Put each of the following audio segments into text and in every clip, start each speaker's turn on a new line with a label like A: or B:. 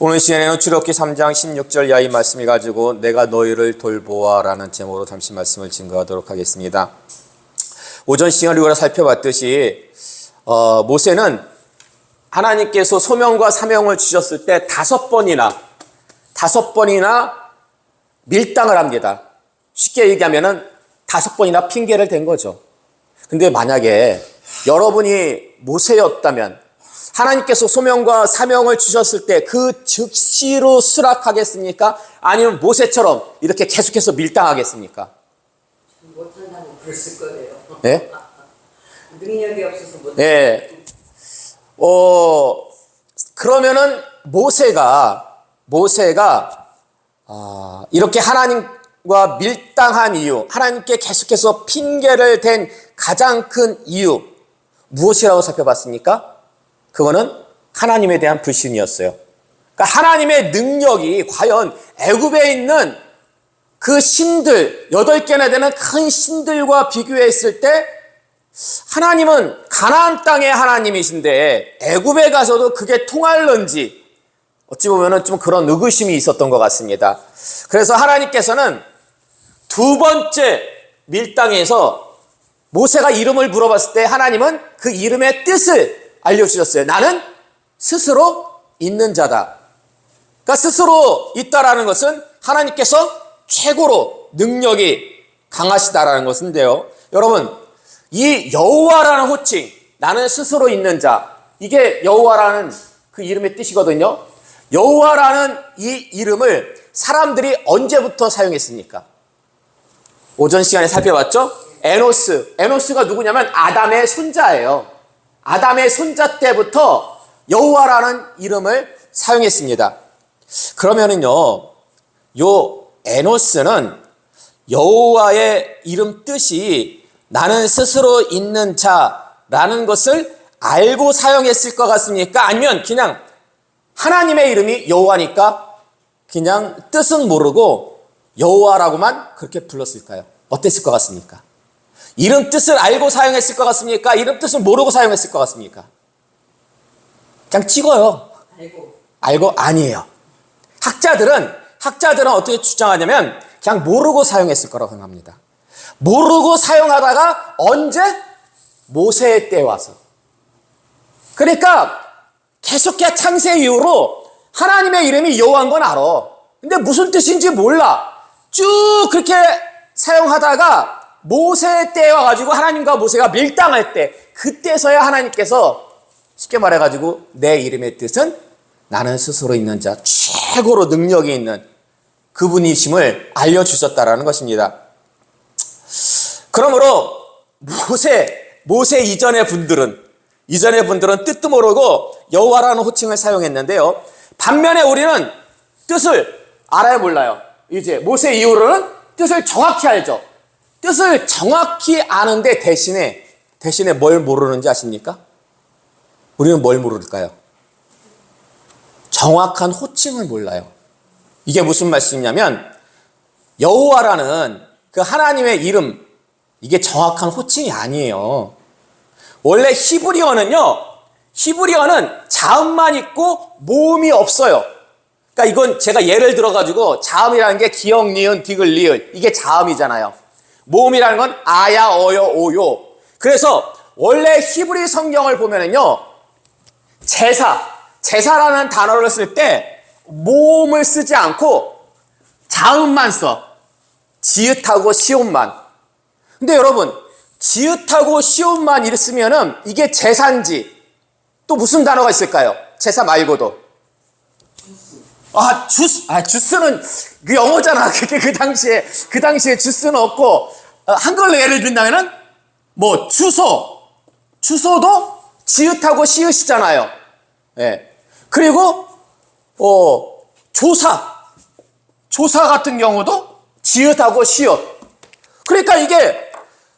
A: 오늘 시간에는 출애굽기 3장 16절 이하의 말씀을 가지고 내가 너희를 돌보아 라는 제목으로 잠시 말씀을 증거하도록 하겠습니다. 오전 시간을 우리가 살펴봤듯이 모세는 하나님께서 소명과 사명을 주셨을 때 다섯 번이나 밀당을 합니다. 쉽게 얘기하면은 5번이나 핑계를 댄 거죠. 근데 만약에 여러분이 모세였다면 하나님께서 소명과 사명을 주셨을 때 그 즉시로 수락하겠습니까? 아니면 모세처럼 이렇게 계속해서 밀당하겠습니까?
B: 못한다면 그랬을 거예요.
A: 네?
B: 능력이 없어서 못.
A: 네. 그러면은 모세가 이렇게 하나님과 밀당한 이유, 하나님께 계속해서 핑계를 댄 가장 큰 이유 무엇이라고 살펴봤습니까? 그거는 하나님에 대한 불신이었어요. 그러니까 하나님의 능력이 과연 애굽에 있는 그 신들, 8개나 되는 큰 신들과 비교했을 때 하나님은 가나안 땅의 하나님이신데 애굽에 가서도 그게 통할런지 어찌 보면 좀 그런 의구심이 있었던 것 같습니다. 그래서 하나님께서는 두 번째 밀당에서 모세가 이름을 물어봤을 때 하나님은 그 이름의 뜻을 알려주셨어요. 나는 스스로 있는 자다. 그러니까 스스로 있다라는 것은 하나님께서 최고로 능력이 강하시다라는 것인데요. 여러분, 이 여호와라는 호칭, 나는 스스로 있는 자, 이게 여호와라는 그 이름의 뜻이거든요. 여호와라는 이 이름을 사람들이 언제부터 사용했습니까? 오전 시간에 살펴봤죠? 에노스가 누구냐면 아담의 손자예요. 아담의 손자 때부터 여호와라는 이름을 사용했습니다. 그러면은요, 요 에노스는 여호와의 이름 뜻이 나는 스스로 있는 자라는 것을 알고 사용했을 것 같습니까? 아니면 그냥 하나님의 이름이 여호와니까 그냥 뜻은 모르고 여호와라고만 그렇게 불렀을까요? 어땠을 것 같습니까? 이름 뜻을 알고 사용했을 것 같습니까? 이름 뜻을 모르고 사용했을 것 같습니까? 그냥 찍어요. 알고? 아니에요. 학자들은 어떻게 주장하냐면 그냥 모르고 사용했을 거라고 생각합니다. 모르고 사용하다가 언제? 모세의 때 와서. 그러니까 계속해 창세 이후로 하나님의 이름이 여호와인 건 알아. 근데 무슨 뜻인지 몰라. 쭉 그렇게 사용하다가 모세의 때에 와가지고 하나님과 모세가 밀당할 때, 그때서야 하나님께서 쉽게 말해가지고 내 이름의 뜻은 나는 스스로 있는 자, 최고로 능력이 있는 그분이심을 알려주셨다라는 것입니다. 그러므로 모세 이전의 분들은 뜻도 모르고 여호와라는 호칭을 사용했는데요. 반면에 우리는 뜻을 알아야 몰라요. 이제 모세 이후로는 뜻을 정확히 알죠. 뜻을 정확히 아는데 대신에 뭘 모르는지 아십니까? 우리는 뭘 모를까요? 정확한 호칭을 몰라요. 이게 무슨 말씀이냐면 여호와라는 그 하나님의 이름, 이게 정확한 호칭이 아니에요. 원래 히브리어는 자음만 있고 모음이 없어요. 그러니까 이건 제가 예를 들어가지고 자음이라는 게 기역, 니은, 디귿, 리을, 이게 자음이잖아요. 모음이라는 건 아야, 어여, 오요. 그래서 원래 히브리 성경을 보면은요, 제사라는 단어를 쓸 때 모음을 쓰지 않고 자음만 써. 지읒하고 시옷만. 근데 여러분, 지읒하고 시옷만 있으면은 이게 제사인지 또 무슨 단어가 있을까요? 제사 말고도. 주스는 그 영어잖아. 그게 그 당시에 주스는 없고, 한글로 예를 든다면은, 주소도 지읒하고 시읒이잖아요. 예. 그리고, 조사 같은 경우도 지읒하고 시읒. 그러니까 이게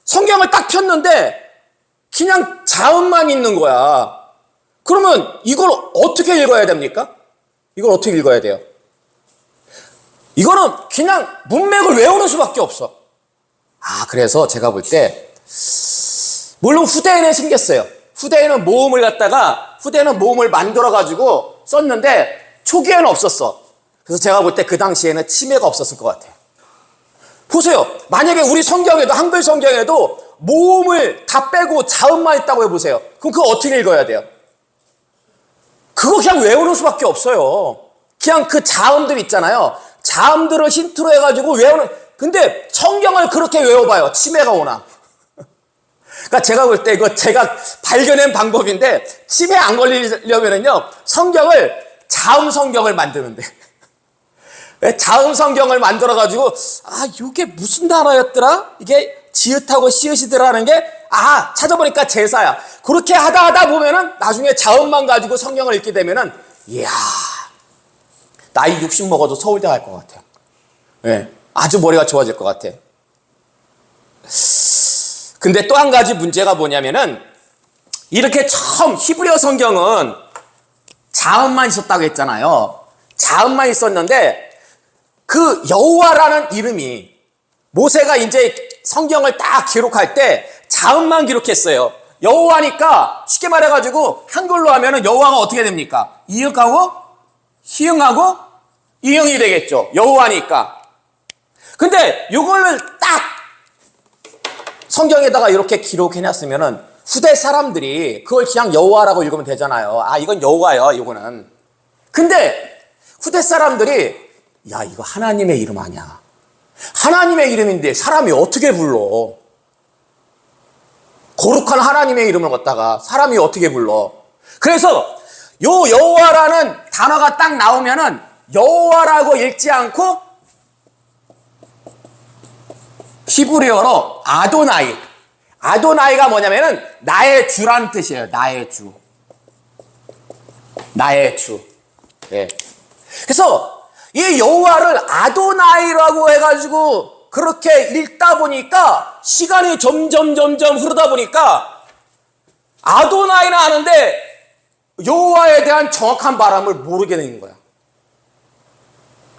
A: 성경을 딱 폈는데, 그냥 자음만 있는 거야. 그러면 이걸 어떻게 읽어야 됩니까? 이걸 어떻게 읽어야 돼요? 이거는 그냥 문맥을 외우는 수밖에 없어. 그래서 제가 볼 때, 물론 후대에는 생겼어요. 후대에는 모음을 만들어가지고 썼는데 초기에는 없었어. 그래서 제가 볼 때 그 당시에는 치매가 없었을 것 같아요. 보세요. 만약에 우리 성경에도, 한글 성경에도 모음을 다 빼고 자음만 있다고 해보세요. 그럼 그거 어떻게 읽어야 돼요? 그거 그냥 외우는 수밖에 없어요. 그냥 그 자음들 있잖아요. 자음들을 힌트로 해가지고 외우는. 근데 성경을 그렇게 외워봐요. 치매가 오나. 그러니까 제가 볼 때 이거 제가 발견한 방법인데, 치매 안 걸리려면은요, 성경을 자음 성경을 만드는데. 자음 성경을 만들어가지고, 이게 무슨 단어였더라? 이게 지읒하고 씨읒이더라는 게, 찾아보니까 제사야. 그렇게 하다 보면은 나중에 자음만 가지고 성경을 읽게 되면은, 이야, 나이 60 먹어도 서울대 갈 것 같아요. 네, 아주 머리가 좋아질 것 같아. 근데 또 한 가지 문제가 뭐냐면은, 이렇게 처음 히브리어 성경은 자음만 있었다고 했잖아요. 자음만 있었는데, 그 여호와라는 이름이 모세가 이제 성경을 딱 기록할 때 자음만 기록했어요. 여호와니까 쉽게 말해가지고 한글로 하면은 여호와가 어떻게 됩니까? 이응하고 희응하고 이응이 되겠죠. 여호와니까. 근데 이거를 딱 성경에다가 이렇게 기록해놨으면은 후대 사람들이 그걸 그냥 여호와라고 읽으면 되잖아요. 이건 여호와예요, 이거는. 근데 후대 사람들이 야, 이거 하나님의 이름 아니야. 하나님의 이름인데 사람이 어떻게 불러? 거룩한 하나님의 이름을 갖다가 사람이 어떻게 불러? 그래서 요 여호와라는 단어가 딱 나오면은 여호와라고 읽지 않고 히브리어로 아도나이. 아도나이가 뭐냐면은 나의 주란 뜻이에요. 나의 주. 나의 주. 예. 그래서 이 여호와를 아도나이라고 해가지고 그렇게 읽다 보니까 시간이 점점 흐르다 보니까 아도나이는 아는데 여호와에 대한 정확한 발음을 모르게 되는 거야.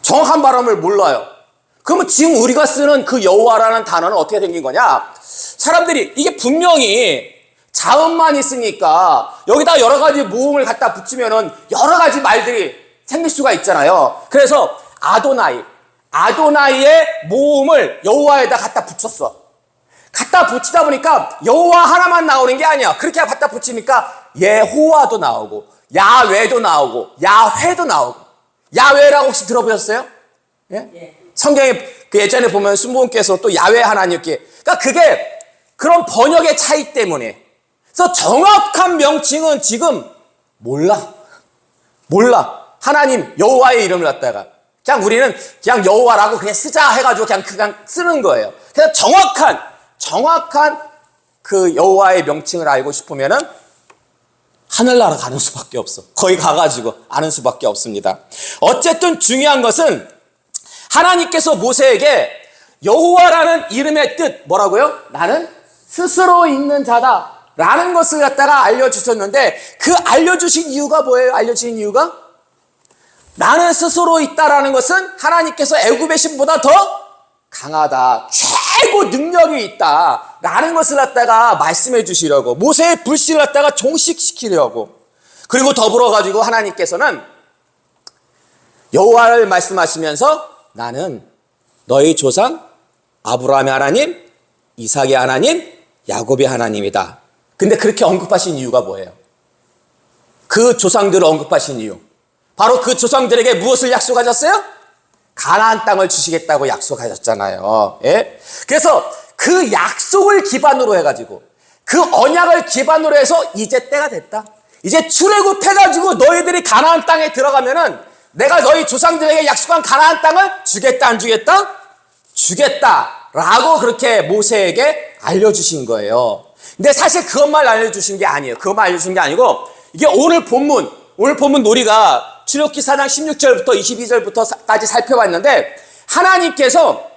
A: 정확한 발음을 몰라요. 그러면 지금 우리가 쓰는 그 여호와라는 단어는 어떻게 생긴 거냐? 사람들이 이게 분명히 자음만 있으니까 여기다 여러 가지 모음을 갖다 붙이면은 여러 가지 말들이 생길 수가 있잖아요. 그래서 아도나이의 모음을 여호와에다 갖다 붙였어. 갖다 붙이다 보니까 여호와 하나만 나오는 게 아니야. 그렇게 갖다 붙이니까 예호와도 나오고 야외도 나오고 야훼도 나오고. 야외라고 혹시 들어보셨어요? 예?
B: 예.
A: 성경에 그 예전에 보면 순복음께서 또 야외 하나님께, 그러니까 그게 그런 번역의 차이 때문에. 그래서 정확한 명칭은 지금 몰라. 하나님 여호와의 이름을 갖다가 그냥 우리는 그냥 여호와라고 그냥 쓰자 해가지고 그냥 쓰는 거예요. 그래서 정확한 그 여호와의 명칭을 알고 싶으면은 하늘나라 가는 수밖에 없어. 거기 가가지고 아는 수밖에 없습니다. 어쨌든 중요한 것은 하나님께서 모세에게 여호와라는 이름의 뜻 뭐라고요? 나는 스스로 있는 자다 라는 것을 갖다가 알려주셨는데, 그 알려주신 이유가 뭐예요? 알려주신 이유가 나는 스스로 있다라는 것은 하나님께서 애굽의 신보다 더 강하다, 최고 능력이 있다 라는 것을 갖다가 말씀해 주시려고, 모세의 불씨를 갖다가 종식시키려고. 그리고 더불어 가지고 하나님께서는 여호와를 말씀하시면서 나는 너희 조상 아브라함의 하나님, 이삭의 하나님, 야곱의 하나님이다. 근데 그렇게 언급하신 이유가 뭐예요? 그 조상들을 언급하신 이유, 바로 그 조상들에게 무엇을 약속하셨어요? 가나안 땅을 주시겠다고 약속하셨잖아요. 예? 그래서 그 약속을 기반으로 해가지고, 그 언약을 기반으로 해서 이제 때가 됐다. 이제 출애굽해가지고 너희들이 가나안 땅에 들어가면은 내가 너희 조상들에게 약속한 가나안 땅을 주겠다, 안 주겠다? 주겠다라고 그렇게 모세에게 알려주신 거예요. 근데 사실 그것만 알려주신 게 아니에요. 그것만 알려주신 게 아니고, 이게 오늘 본문 우리가 출애굽기 4장 16절부터 22절부터까지 살펴봤는데, 하나님께서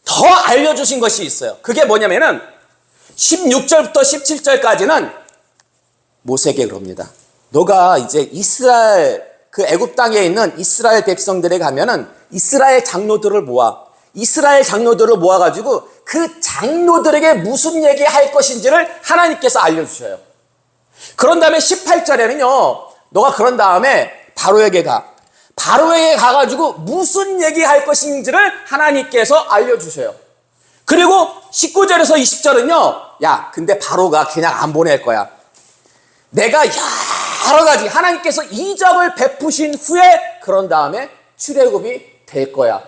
A: 더 알려주신 것이 있어요. 그게 뭐냐면은 16절부터 17절까지는 모세에게 그럽니다. 너가 이제 이스라엘, 그 애굽 땅에 있는 이스라엘 백성들에 가면은 이스라엘 장로들을 모아가지고 그 장로들에게 무슨 얘기 할 것인지를 하나님께서 알려주셔요. 그런 다음에 18절에는요, 너가 그런 다음에 바로에게 가. 바로에게 가가지고 무슨 얘기할 것인지를 하나님께서 알려주셔요. 그리고 19절에서 20절은요, 야, 근데 바로가 그냥 안 보낼 거야. 내가 여러 가지 하나님께서 이적을 베푸신 후에 그런 다음에 출애굽이 될 거야.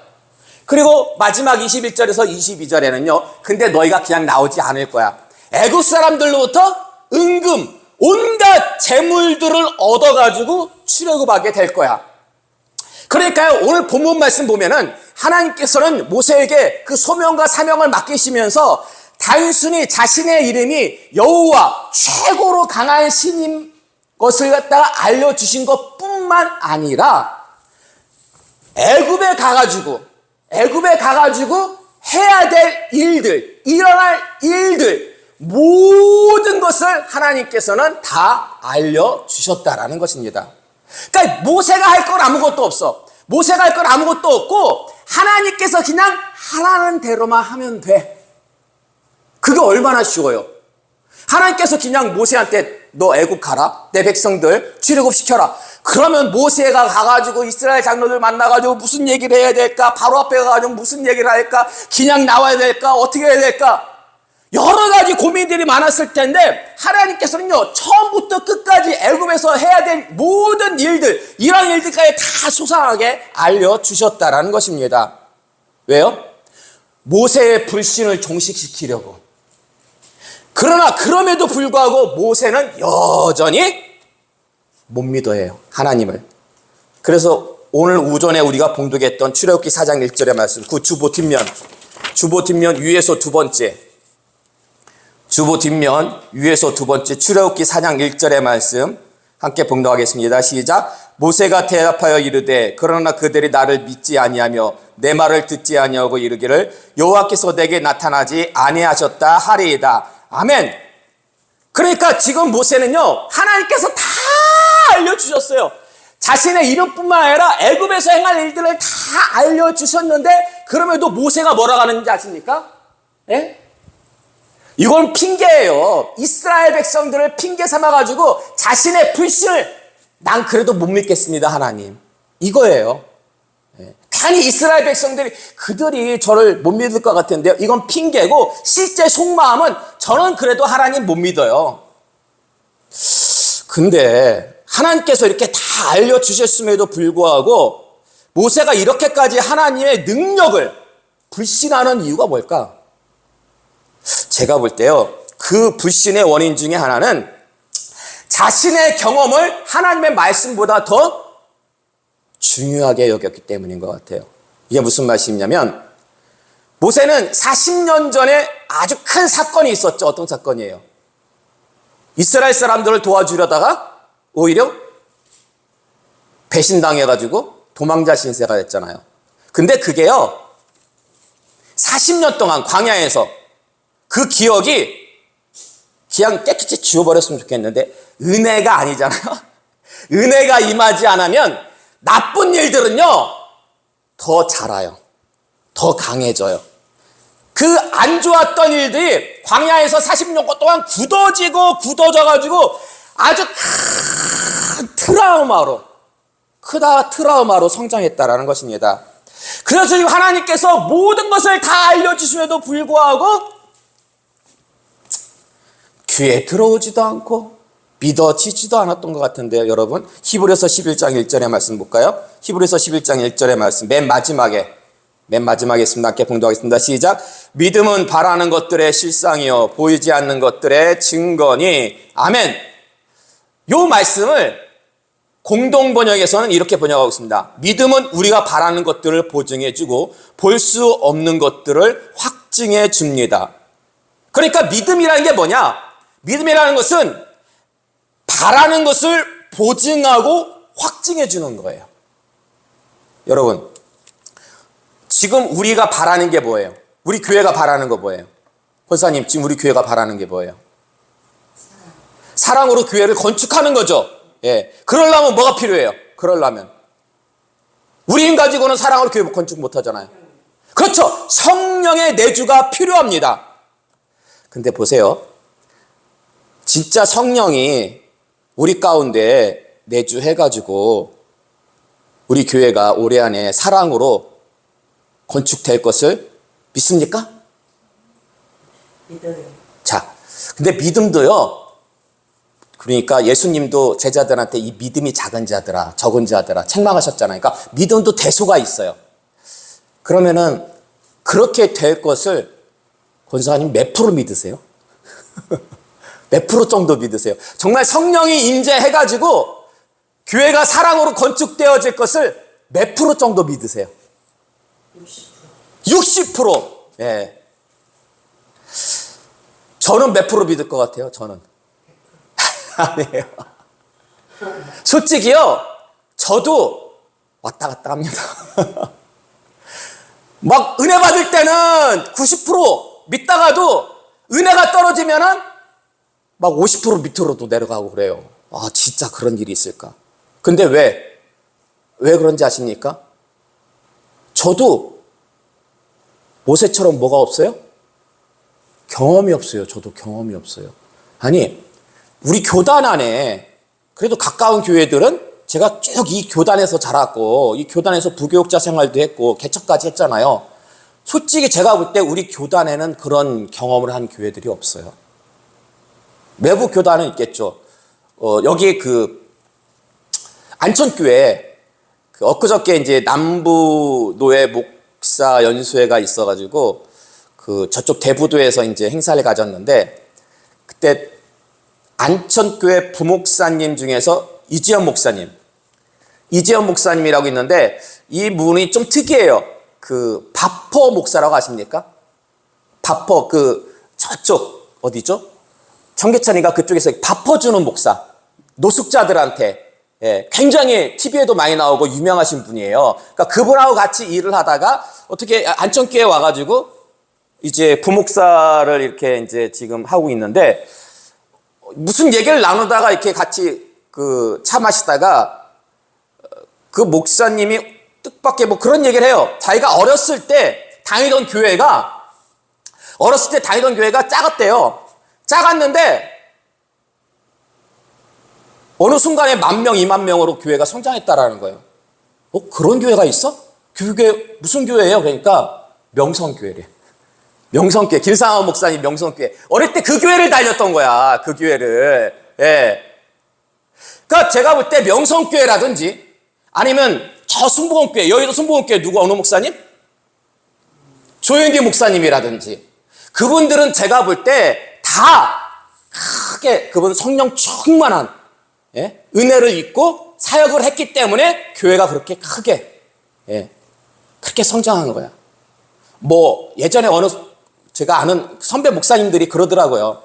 A: 그리고 마지막 21절에서 22절에는요, 근데 너희가 그냥 나오지 않을 거야. 애굽 사람들로부터 은금, 온갖 재물들을 얻어가지고 출애굽하게 될 거야. 그러니까요, 오늘 본문 말씀 보면은 하나님께서는 모세에게 그 소명과 사명을 맡기시면서 단순히 자신의 이름이 여호와, 최고로 강한 신인 것을 갖다가 알려주신 것뿐만 아니라 애굽에 가가지고 해야 될 일들, 일어날 일들, 모든 것을 하나님께서는 다 알려주셨다라는 것입니다. 그러니까 모세가 할 건 아무것도 없어. 모세가 할 건 아무것도 없고 하나님께서 그냥 하라는 대로만 하면 돼. 그게 얼마나 쉬워요. 하나님께서 그냥 모세한테 너 애굽 가라. 내 백성들 출애굽시켜라. 그러면 모세가 가가지고 이스라엘 장로들 만나가지고 무슨 얘기를 해야 될까? 바로 앞에 가가지고 무슨 얘기를 할까? 그냥 나와야 될까? 어떻게 해야 될까? 여러 가지 고민들이 많았을 텐데 하나님께서는요, 처음부터 끝까지 애굽에서 해야 될 모든 일들, 이런 일들까지 다 소상하게 알려주셨다라는 것입니다. 왜요? 모세의 불신을 종식시키려고. 그러나 그럼에도 불구하고 모세는 여전히 못 믿어해요, 하나님을. 그래서 오늘 오전에 우리가 봉독했던 출애굽기 4장 1절의 말씀, 그 주보 뒷면 위에서 두 번째, 주보 뒷면 위에서 두 번째 출애굽기 4장 1절의 말씀 함께 봉독하겠습니다. 시작. 모세가 대답하여 이르되 그러나 그들이 나를 믿지 아니하며 내 말을 듣지 아니하고 이르기를 여호와께서 내게 나타나지 아니하셨다 하리이다. 아멘. 그러니까 지금 모세는요, 하나님께서 다 알려주셨어요. 자신의 이름뿐만 아니라 애굽에서 행할 일들을 다 알려주셨는데 그럼에도 모세가 뭐라고 하는지 아십니까? 예? 이건 핑계예요. 이스라엘 백성들을 핑계 삼아가지고 자신의 불신을 난 그래도 못 믿겠습니다, 하나님. 이거예요. 괜히 이스라엘 백성들이 그들이 저를 못 믿을 것 같은데요. 이건 핑계고 실제 속마음은 저는 그래도 하나님 못 믿어요. 근데 하나님께서 이렇게 다 알려주셨음에도 불구하고 모세가 이렇게까지 하나님의 능력을 불신하는 이유가 뭘까? 제가 볼 때요, 그 불신의 원인 중에 하나는 자신의 경험을 하나님의 말씀보다 더 중요하게 여겼기 때문인 것 같아요. 이게 무슨 말씀이냐면 모세는 40년 전에 아주 큰 사건이 있었죠. 어떤 사건이에요? 이스라엘 사람들을 도와주려다가 오히려 배신당해가지고 도망자 신세가 됐잖아요. 근데 그게요, 40년 동안 광야에서 그 기억이 그냥 깨끗이 지워버렸으면 좋겠는데 은혜가 아니잖아요. 은혜가 임하지 않으면 나쁜 일들은요 더 자라요. 더 강해져요. 그 안 좋았던 일들이 광야에서 40년 동안 굳어져가지고 아주 큰 트라우마로 성장했다라는 것입니다. 그래서 지금 하나님께서 모든 것을 다 알려주심에도 불구하고 귀에 들어오지도 않고 믿어지지도 않았던 것 같은데요, 여러분. 히브리서 11장 1절의 말씀 볼까요? 히브리서 11장 1절의 말씀, 맨 마지막에 있습니다. 함께 봉독하겠습니다. 시작. 믿음은 바라는 것들의 실상이요 보이지 않는 것들의 증거니. 아멘. 요 말씀을 공동번역에서는 이렇게 번역하고 있습니다. 믿음은 우리가 바라는 것들을 보증해주고 볼 수 없는 것들을 확증해 줍니다. 그러니까 믿음이라는 게 뭐냐? 믿음이라는 것은 바라는 것을 보증하고 확증해 주는 거예요. 여러분, 지금 우리가 바라는 게 뭐예요? 우리 교회가 바라는 거 뭐예요? 권사님, 지금 우리 교회가 바라는 게 뭐예요? 사랑으로 교회를 건축하는 거죠. 예. 그러려면 뭐가 필요해요? 그러려면 우리 힘 가지고는 사랑으로 교회 건축 못 하잖아요. 그렇죠. 성령의 내주가 필요합니다. 근데 보세요. 진짜 성령이 우리 가운데 내주해가지고 우리 교회가 올해 안에 사랑으로 건축될 것을 믿습니까?
B: 믿어요.
A: 자, 근데 믿음도요, 그러니까 예수님도 제자들한테 이 믿음이 작은 자들아, 적은 자들아, 책망하셨잖아요. 그러니까 믿음도 대소가 있어요. 그러면은 그렇게 될 것을 권사님 몇 프로 믿으세요? 몇 프로 정도 믿으세요? 정말 성령이 임재해가지고 교회가 사랑으로 건축되어질 것을 몇 프로 정도 믿으세요?
B: 60%.
A: 60%. 예. 저는 몇 프로 믿을 것 같아요? 저는. 아니에요. 솔직히요, 저도 왔다 갔다 합니다. 막 은혜 받을 때는 90% 믿다가도 은혜가 떨어지면은 막 50% 밑으로도 내려가고 그래요. 아, 진짜 그런 일이 있을까? 근데 왜 그런지 아십니까? 저도 모세처럼 뭐가 없어요? 경험이 없어요. 저도 경험이 없어요. 아니, 우리 교단 안에 그래도 가까운 교회들은 제가 쭉 이 교단에서 자랐고 이 교단에서 부교육자 생활도 했고 개척까지 했잖아요. 솔직히 제가 볼 때 우리 교단에는 그런 경험을 한 교회들이 없어요. 외부 교단은 있겠죠. 여기 그 안천교회 엊그저께 이제 남부노회 목사 연수회가 있어가지고 그 저쪽 대부도에서 이제 행사를 가졌는데 그때 안천교회 부목사님 중에서 이지연 목사님이라고 있는데 이 분이 좀 특이해요. 그 바포 목사라고 아십니까? 바포 그 저쪽 어디죠? 청계천인가 그쪽에서 바포 주는 목사. 노숙자들한테 굉장히 TV에도 많이 나오고 유명하신 분이에요. 그러니까 그분하고 같이 일을 하다가 어떻게 안천교회 와가지고 이제 부목사를 이렇게 이제 지금 하고 있는데 무슨 얘기를 나누다가 이렇게 같이 그 차 마시다가 그 목사님이 뜻밖의 뭐 그런 얘기를 해요. 자기가 어렸을 때 다니던 교회가 작았대요. 작았는데 어느 순간에 10,000명, 20,000명으로 교회가 성장했다라는 거예요. 그런 교회가 있어? 교회 무슨 교회예요? 그러니까 명성교회래. 명성교회. 김상원 목사님 명성교회. 어릴 때 그 교회를 다녔던 거야. 그 교회를. 예. 그러니까 제가 볼 때 명성교회라든지 아니면 저 순복음교회, 여의도 순복음교회 누구 어느 목사님? 조영기 목사님이라든지 그분들은 제가 볼 때 다 크게 그분 성령 충만한 은혜를 입고 사역을 했기 때문에 교회가 그렇게 크게 그렇게 성장한 거야. 뭐 예전에 어느 제가 아는 선배 목사님들이 그러더라고요.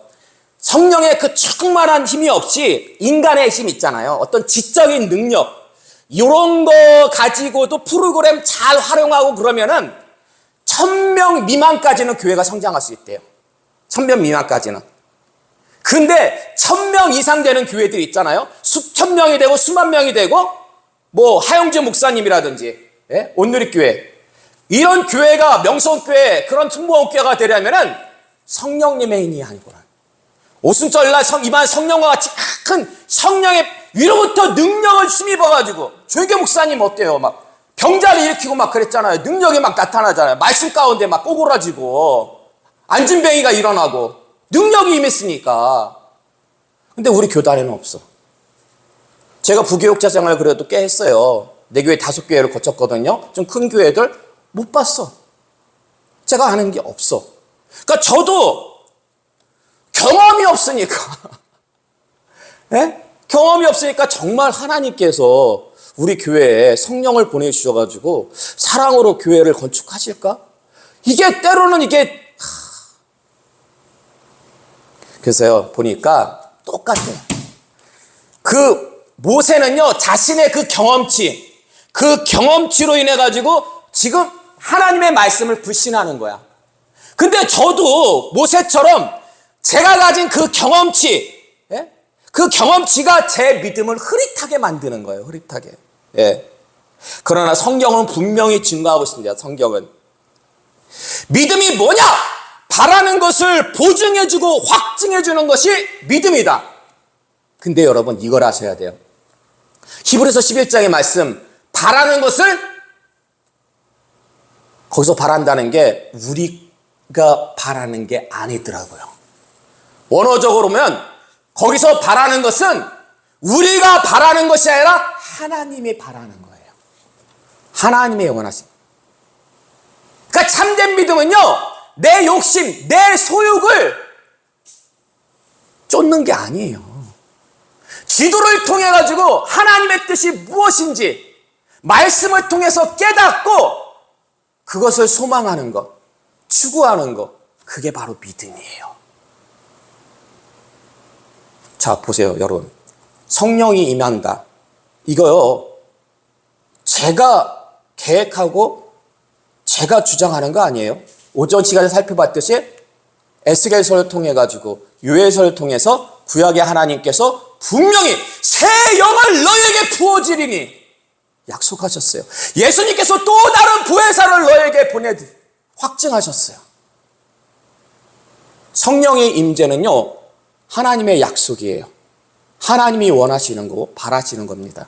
A: 성령의 그 충만한 힘이 없이 인간의 힘 있잖아요. 어떤 지적인 능력 이런 거 가지고도 프로그램 잘 활용하고 그러면은 1,000명 미만까지는 교회가 성장할 수 있대요. 1,000명 미만까지는. 근데 1,000명 이상 되는 교회들이 있잖아요. 수천 명이 되고 수만 명이 되고 뭐 하영재 목사님이라든지 온누리교회 이런 교회가 명성교회 그런 순복음교회가 되려면은 성령님의 인이 아니구나. 오순절날 이만 성령과 같이 큰 성령의 위로부터 능력을 힘입어가지고 조영기 목사님 어때요? 막 병자를 일으키고 막 그랬잖아요. 능력이 막 나타나잖아요. 말씀 가운데 막 꼬꾸라지고 안진뱅이가 일어나고 능력이 임했으니까. 근데 우리 교단에는 없어. 제가 부교육자 생활 그래도 꽤 했어요. 내 교회 5교회를 거쳤거든요. 좀 큰 교회들 못 봤어. 제가 아는 게 없어. 그러니까 저도 경험이 없으니까 경험이 없으니까 정말 하나님께서 우리 교회에 성령을 보내주셔가지고 사랑으로 교회를 건축하실까? 이게 때로는 이게 그래서요 보니까 똑같아요. 그 모세는요 자신의 그 경험치로 인해 가지고 지금 하나님의 말씀을 불신하는 거야. 근데 저도 모세처럼 제가 가진 그 경험치, 그 경험치가 제 믿음을 흐릿하게 만드는 거예요. 흐릿하게. 그러나 성경은 분명히 증거하고 있습니다. 성경은 믿음이 뭐냐? 바라는 것을 보증해주고 확증해주는 것이 믿음이다. 근데 여러분 이걸 아셔야 돼요. 히브리서 11장의 말씀 바라는 것을 거기서 바란다는 게 우리가 바라는 게 아니더라고요. 원어적으로 보면 거기서 바라는 것은 우리가 바라는 것이 아니라 하나님이 바라는 거예요. 하나님의 원하심. 그러니까 참된 믿음은요, 내 욕심, 내 소욕을 쫓는 게 아니에요. 기도를 통해 가지고 하나님의 뜻이 무엇인지 말씀을 통해서 깨닫고 그것을 소망하는 것, 추구하는 것, 그게 바로 믿음이에요. 자, 보세요, 여러분. 성령이 임한다. 이거요, 제가 계획하고 제가 주장하는 거 아니에요. 오전 시간에 살펴봤듯이 에스겔서를 통해 가지고 요엘서를 통해서 구약의 하나님께서 분명히 새 영을 너에게 부어주리니 약속하셨어요. 예수님께서 또 다른 부활사를 너에게 확증하셨어요. 성령의 임재는요, 하나님의 약속이에요. 하나님이 원하시는 거고 바라시는 겁니다.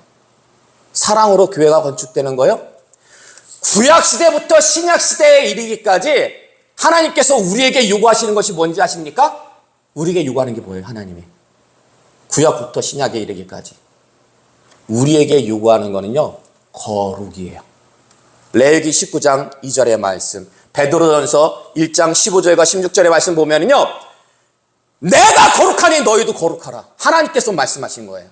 A: 사랑으로 교회가 건축되는 거요. 구약시대부터 신약시대에 이르기까지 하나님께서 우리에게 요구하시는 것이 뭔지 아십니까? 우리에게 요구하는 게 뭐예요? 하나님이. 구약부터 신약에 이르기까지. 우리에게 요구하는 거는요, 거룩이에요. 레위기 19장 2절의 말씀, 베드로전서 1장 15절과 16절의 말씀 보면은요, 내가 거룩하니 너희도 거룩하라. 하나님께서 말씀하신 거예요.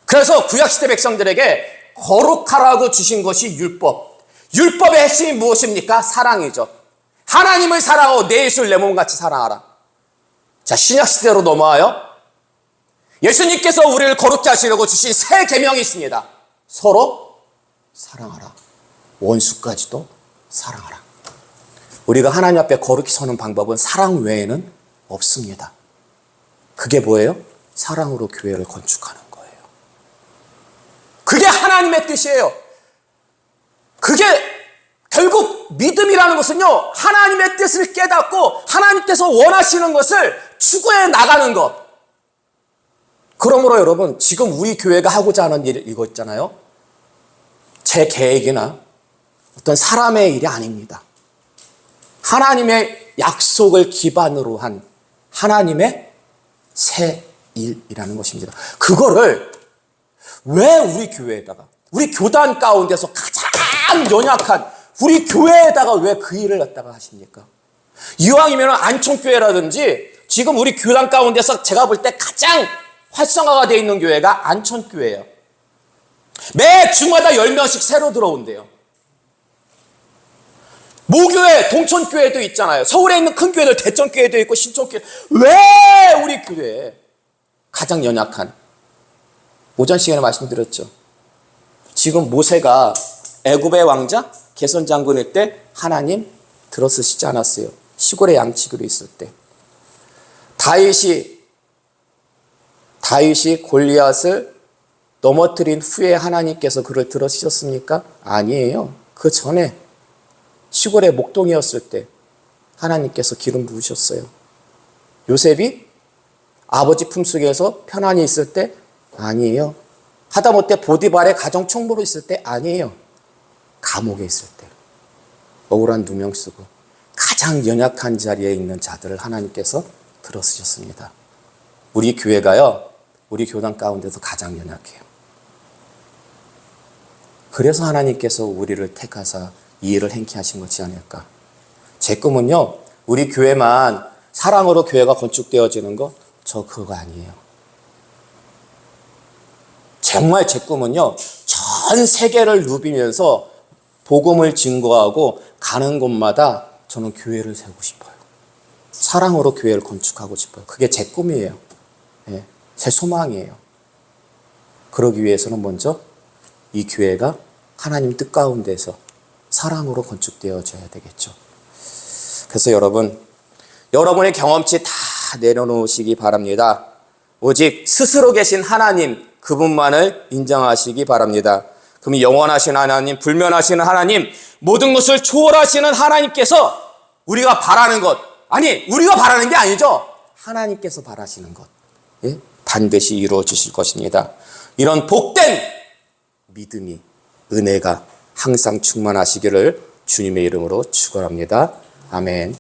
A: 그래서 구약시대 백성들에게 거룩하라고 주신 것이 율법. 율법의 핵심이 무엇입니까? 사랑이죠. 하나님을 사랑하고 내 이웃을 내 몸같이 사랑하라. 자, 신약시대로 넘어와요. 예수님께서 우리를 거룩게 하시려고 주신 새 계명이 있습니다. 서로 사랑하라. 원수까지도 사랑하라. 우리가 하나님 앞에 거룩히 서는 방법은 사랑 외에는 없습니다. 그게 뭐예요? 사랑으로 교회를 건축하는 거예요. 그게 하나님의 뜻이에요. 그게 결국 믿음이라는 것은요, 하나님의 뜻을 깨닫고 하나님께서 원하시는 것을 추구해 나가는 것. 그러므로 여러분, 지금 우리 교회가 하고자 하는 일, 이거 있잖아요. 제 계획이나 어떤 사람의 일이 아닙니다. 하나님의 약속을 기반으로 한 하나님의 새 일이라는 것입니다. 그거를 왜 우리 교회에다가, 우리 교단 가운데서 가장 연약한 우리 교회에다가 왜 그 일을 갖다가 하십니까? 이왕이면 안촌교회라든지 지금 우리 교단 가운데서 제가 볼 때 가장 활성화가 되어 있는 교회가 안촌교회예요. 매 주마다 10명씩 새로 들어온대요. 모교회, 동천교회도 있잖아요. 서울에 있는 큰 교회들, 대천교회도 있고 신촌교회. 왜 우리 교회에 가장 연약한, 오전 시간에 말씀드렸죠. 지금 모세가 애굽의 왕자 게선 장군일 때 하나님 들어서시지 않았어요. 시골에 양치기로 있을 때. 다윗이 골리앗을 넘어뜨린 후에 하나님께서 그를 들어주셨습니까? 아니에요. 그 전에 시골의 목동이었을 때 하나님께서 기름 부으셨어요. 요셉이 아버지 품속에서 편안히 있을 때? 아니에요. 하다못해 보디발의 가정 총무로 있을 때? 아니에요. 감옥에 있을 때. 억울한 누명 쓰고 가장 연약한 자리에 있는 자들을 하나님께서 들어쓰셨습니다. 우리 교회가요, 우리 교단 가운데서 가장 연약해요. 그래서 하나님께서 우리를 택하사 이 일을 행케 하신 것이 아닐까. 제 꿈은요, 우리 교회만 사랑으로 교회가 건축되어지는 거, 저 그거 아니에요. 정말 제 꿈은요, 전 세계를 누비면서 복음을 증거하고 가는 곳마다 저는 교회를 세우고 싶어요. 사랑으로 교회를 건축하고 싶어요. 그게 제 꿈이에요. 예, 제 소망이에요. 그러기 위해서는 먼저 이 교회가 하나님 뜻 가운데서 사랑으로 건축되어져야 되겠죠. 그래서 여러분의 경험치 다 내려놓으시기 바랍니다. 오직 스스로 계신 하나님, 그분만을 인정하시기 바랍니다. 그럼 영원하신 하나님, 불면하시는 하나님, 모든 것을 초월하시는 하나님께서 우리가 바라는 것, 아니 우리가 바라는 게 아니죠. 하나님께서 바라시는 것, 반드시 이루어지실 것입니다. 이런 복된 믿음이 은혜가 항상 충만하시기를 주님의 이름으로 축원합니다. 아멘.